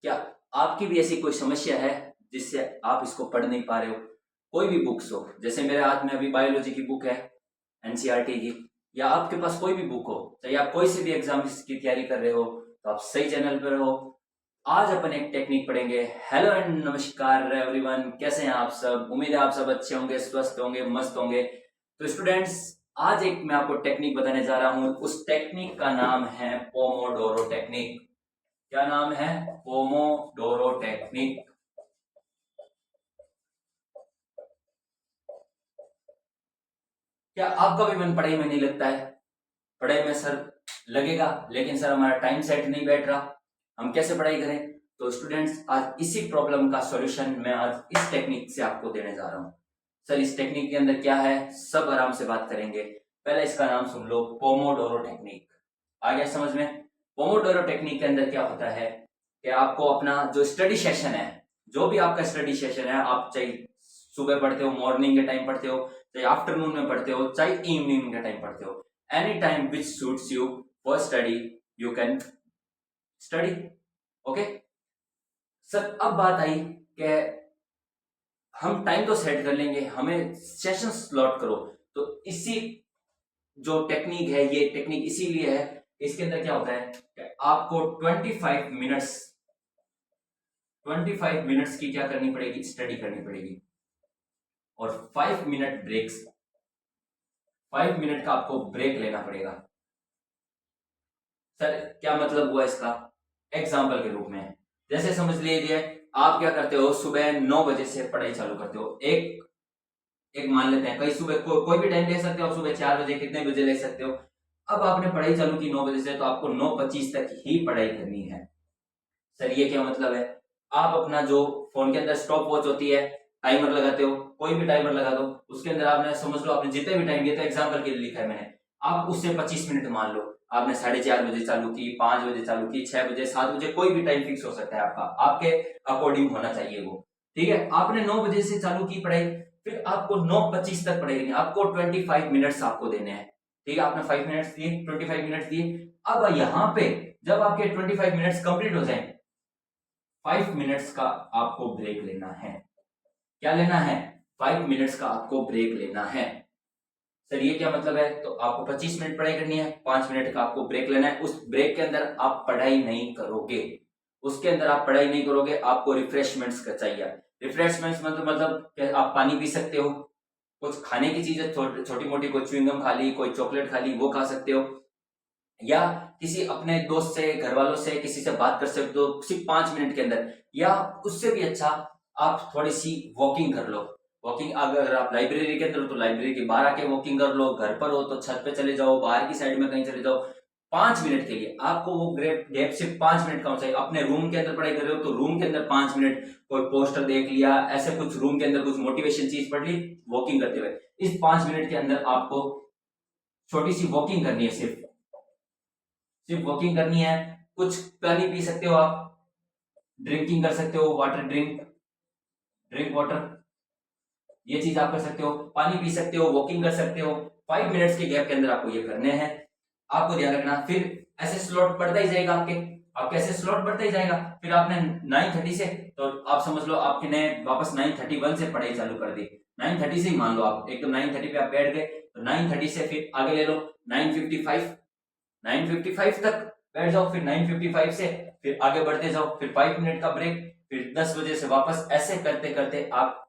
क्या आपकी भी ऐसी कोई समस्या है जिससे आप इसको पढ़ नहीं पा रहे हो? कोई भी बुक्स हो, जैसे मेरे हाथ में अभी बायोलॉजी की बुक है, एनसीईआरटी की, या आपके पास कोई भी बुक हो, चाहे आप कोई से भी एग्जाम की तैयारी कर रहे हो, तो आप सही चैनल पर हो। आज अपन एक टेक्निक पढ़ेंगे। हेलो एंड नमस्कार एवरीवन, कैसे हैं आप सब? उम्मीद है आप सब अच्छे होंगे, स्वस्थ होंगे, मस्त होंगे। तो स्टूडेंट्स, आज एक मैं आपको टेक्निक बताने जा रहा हूं। उस टेक्निक का नाम है पोमोडोरो टेक्निक। क्या नाम है? Pomodoro technique. क्या आपका भी मन पढ़ाई में नहीं लगता है? पढ़ाई में सर लगेगा, लेकिन सर हमारा टाइम सेट नहीं बैठ रहा, हम कैसे पढ़ाई करें? तो स्टूडेंट्स, आज इसी प्रॉब्लम का सॉल्यूशन मैं आज इस टेक्निक से आपको देने जा रहा हूं। सर इस टेक्निक के अंदर क्या है, सब आराम से बात करेंगे। पहले इसका नाम सुन लो, पोमोडोरो टेक्निक। आ गया समझ में? पोमोडोरो टेक्निक के अंदर क्या होता है कि आपको अपना जो स्टडी सेशन है, जो भी आपका स्टडी सेशन है, आप चाहे सुबह पढ़ते हो, मॉर्निंग के टाइम पढ़ते हो, चाहे आफ्टरनून में पढ़ते हो, चाहे इवनिंग के टाइम पढ़ते हो, any time which suits you for study, you can study. Okay sir, अब बात आई कि हम टाइम तो सेट कर लेंगे, हमें सेशन स्लॉट करो। तो इसी जो टेक्निक है, ये टेक्निक इसीलिए है, इसके अंदर क्या होता है कि आपको 25 मिनट्स की क्या करनी पड़ेगी, स्टडी करनी पड़ेगी, और 5 मिनट ब्रेक्स, 5 मिनट का आपको ब्रेक लेना पड़ेगा। सर क्या मतलब हुआ इसका? एग्जाम्पल के रूप में जैसे समझ लीजिए, आप क्या करते हो, सुबह 9 बजे से पढ़ाई चालू करते हो। एक एक मान लेते हैं, कई सुबह कोई भी टाइम ले सकते हो, आप सुबह 4 बजे, कितने बजे ले सकते हो। अब आपने पढ़ाई चालू की 9 बजे से, तो आपको 9:25 तक ही पढ़ाई करनी है। सर ये क्या मतलब है? आप अपना जो फोन के अंदर स्टॉप वॉच होती है, टाइमर लगाते हो, कोई भी टाइमर लगा दो, उसके अंदर आपने समझ लो आपने जितने भी टाइम दिया था, एग्जाम्पल के लिए लिखा है मैंने, आप उससे 25 मिनट मान लो। आपने 4:30 बजे चालू की, 5 बजे चालू की, 6 बजे, 7 बजे, कोई भी टाइम फिक्स हो सकता है आपका, आपके अकॉर्डिंग होना चाहिए वो। ठीक है, आपने 9 बजे से चालू की पढ़ाई, फिर आपको 9:25 तक पढ़ाई करनी, आपको 25 मिनट्स आपको देने हैं। ठीक है, आपने 5 मिनट्स दिए, 25 मिनट्स दिए। अब यहाँ पे जब आपके 25 मिनट्स कंप्लीट हो जाए, 5 मिनट्स का आपको ब्रेक लेना है। क्या लेना है? 5 मिनट्स का आपको ब्रेक लेना है। सर ये क्या मतलब है? तो आपको 25 मिनट पढ़ाई करनी है, 5 मिनट का आपको ब्रेक लेना है। उस ब्रेक के अंदर आप पढ़ाई नहीं करोगे, उसके अंदर आप पढ़ाई नहीं करोगे, आपको रिफ्रेशमेंट्स का चाहिए। रिफ्रेशमेंट्स मतलब आप पानी पी सकते हो, कुछ खाने की चीजें छोटी मोटी, कोई च्युइंगम खा ली, कोई चॉकलेट खा ली, वो खा सकते हो, या किसी अपने दोस्त से, घर वालों से, किसी से बात कर सकते हो सिर्फ 5 मिनट के अंदर। या उससे भी अच्छा, आप थोड़ी सी वॉकिंग कर लो। वॉकिंग, अगर आप लाइब्रेरी के अंदर हो तो लाइब्रेरी के बाहर आके वॉकिंग कर लो, घर पर हो तो छत पे चले जाओ, बाहर की साइड में कहीं चले जाओ। 5 मिनट के लिए आपको वो गैप सिर्फ 5 मिनट का होना चाहिए। अपने रूम के अंदर पढ़ाई कर रहे हो तो रूम के अंदर 5 मिनट, कोई पोस्टर देख लिया, ऐसे कुछ रूम के अंदर कुछ मोटिवेशन चीज पढ़ ली वॉकिंग करते हुए। इस 5 मिनट के अंदर आपको छोटी सी वॉकिंग करनी है, सिर्फ वॉकिंग करनी है। कुछ पानी पी सकते हो आप, ड्रिंकिंग कर सकते हो, वाटर ड्रिंक वाटर, ये चीज आप कर सकते हो। पानी पी सकते हो, वॉकिंग कर सकते हो। 5 मिनट्स के गैप के अंदर आपको ये करने हैं। आपको ध्यान रखना, फिर ऐसे स्लॉट बढ़ता ही जाएगा आपके ऐसे स्लॉट बढ़ता ही जाएगा। फिर आपने 9:30 से, तो आप समझ लो आपने वापस 9:31 से पढ़ाई चालू कर दी। 9:30 से ही मान लो आप एकदम 9:30 पे आप बैठ गए, तो 9:30 से फिर आगे ले लो 9:55 तक बैठ जाओ, फिर 9:55 से फिर आगे बढ़ते जाओ, फिर 5 मिनट का ब्रेक, फिर 10 बजे से वापस, ऐसे करते करते आप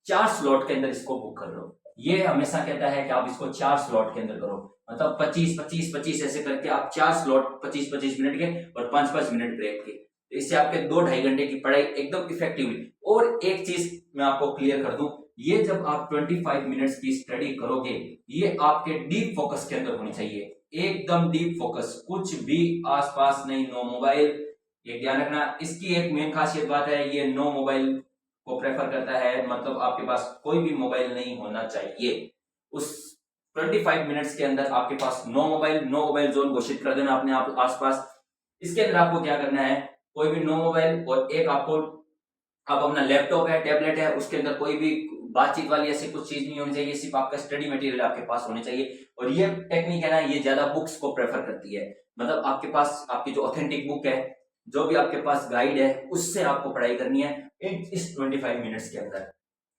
4 स्लॉट के अंदर इसको बुक कर लो। ये हमेशा कहता है कि आप इसको 4 स्लॉट के अंदर करो, मतलब 25-25-25 ऐसे करके आप 4 स्लॉट 25-25 मिनट के और 5-5 मिनट ब्रेक के। तो इससे आपके 2-2.5 घंटे की पढ़ाई एकदम इफेक्टिव हुई। और एक चीज मैं आपको क्लियर कर दूं, ये जब आप 25 मिनट्स की स्टडी करोगे, ये आपके डीप फोकस के अंदर होनी चाहिए, एकदम डीप फोकस, कुछ भी आसपास नहीं, नो मोबाइल। ये ध्यान रखना, इसकी एक मेन खासियत बात है, ये नो मोबाइल को प्रेफर करता है, मतलब आपके पास कोई भी मोबाइल नहीं होना चाहिए। उस 25 मिनट्स के अंदर आपके पास नो मोबाइल जोन घोषित कर देना अपने आप आसपास। इसके अंदर आपको क्या करना है, कोई भी नो मोबाइल, और एक आपको, आप अपना लैपटॉप है, टैबलेट है, उसके अंदर कोई भी बातचीत वाली ऐसी कुछ चीज नहीं होनी चाहिए, सिर्फ आपका स्टडी मटेरियल आपके पास होने चाहिए। और ये टेक्निक है ना, ये ज्यादा बुक्स को प्रेफर करती है, मतलब आपके पास आपकी जो ऑथेंटिक बुक है, जो भी आपके पास गाइड है उससे आपको पढ़ाई करनी है इस 25 मिनट्स के अंदर।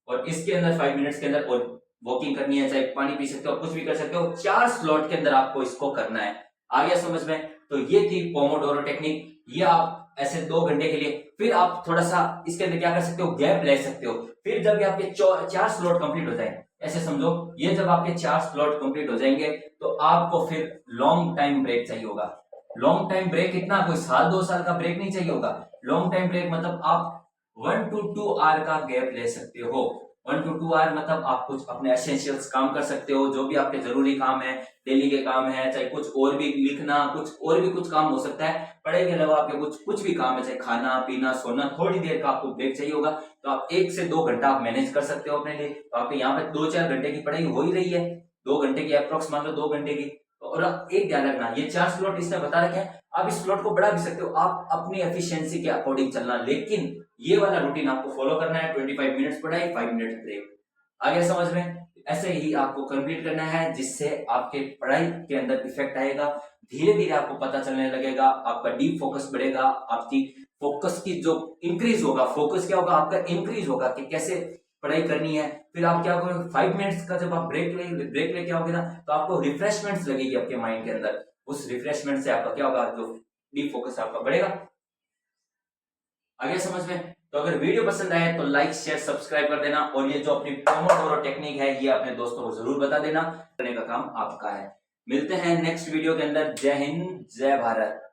और इसके अंदर 5 मिनट्स के अंदर और वॉकिंग करनी है, चाहे पानी पी सकते हो, कुछ भी कर सकते हो। 4 स्लॉट के अंदर आपको इसको करना है। आ गया समझ में? तो ये थी पोमोडोरो टेक्निक। ये आप ऐसे 2 घंटे के लिए, फिर आप थोड़ा सा इसके अंदर क्या कर सकते हो, गैप ले सकते हो। फिर जब आपके 4 स्लॉट कंप्लीट हो जाए, ऐसे समझो ये जब आपके 4 स्लॉट कंप्लीट हो जाएंगे तो आपको फिर लॉन्ग टाइम ब्रेक चाहिए होगा। लॉन्ग टाइम ब्रेक कितना, कोई साल 2 साल का ब्रेक नहीं चाहिए होगा। लॉन्ग टाइम ब्रेक मतलब आप 1 to 2 आवर का गैप ले सकते हो। 1 to 2 आवर मतलब आप कुछ अपने एसेंशियल्स काम कर सकते हो, जो भी आपके जरूरी काम है, डेली के काम है, चाहे कुछ और भी लिखना, कुछ और भी कुछ काम हो सकता है पढ़ाई के अलावा, आपके कुछ भी काम है, चाहे खाना पीना सोना, थोड़ी देर का आपको ब्रेक चाहिए होगा। तो आप 1 से 2 घंटा आप मैनेज कर सकते हो अपने लिए। तो आपके यहाँ पे 2-4 घंटे की पढ़ाई हो ही रही है, 2 घंटे की अप्रोक्स मान लो 2 घंटे की। और एक ध्यान रखना, ये 4 स्लॉट इसने बता रखे हैं, आप इस स्लॉट को बढ़ा भी सकते हो, आप अपनी एफिशिएंसी के अकॉर्डिंग चलना, लेकिन ये वाला रूटीन आपको फॉलो करना है। 25 मिनट्स पढ़ाई, 5 मिनट ब्रेक। आगे समझ में? ऐसे ही आपको कंप्लीट करना है, जिससे आपके पढ़ाई के अंदर इफेक्ट आएगा। धीरे धीरे आपको पता चलने लगेगा, आपका डीप फोकस बढ़ेगा, आपकी फोकस की जो इंक्रीज होगा, फोकस क्या होगा आपका, इंक्रीज होगा कि कैसे पढ़ाई करनी है। फिर आप क्या करोगे, 5 मिनट्स का जब आप ब्रेक लेके आओगे ना, तो आपको रिफ्रेशमेंट्स लगेगी आपके माइंड के अंदर। उस रिफ्रेशमेंट से आपका क्या होगा, जो डीप फोकस आपका बढ़ेगा। आगे समझ में? तो अगर वीडियो पसंद आए तो लाइक शेयर सब्सक्राइब कर देना, और ये जो अपनी पोमोडोरो टेक्निक है ये अपने दोस्तों को जरूर बता देना, करने का काम आपका है। मिलते हैं नेक्स्ट वीडियो के अंदर। जय हिंद, जय भारत।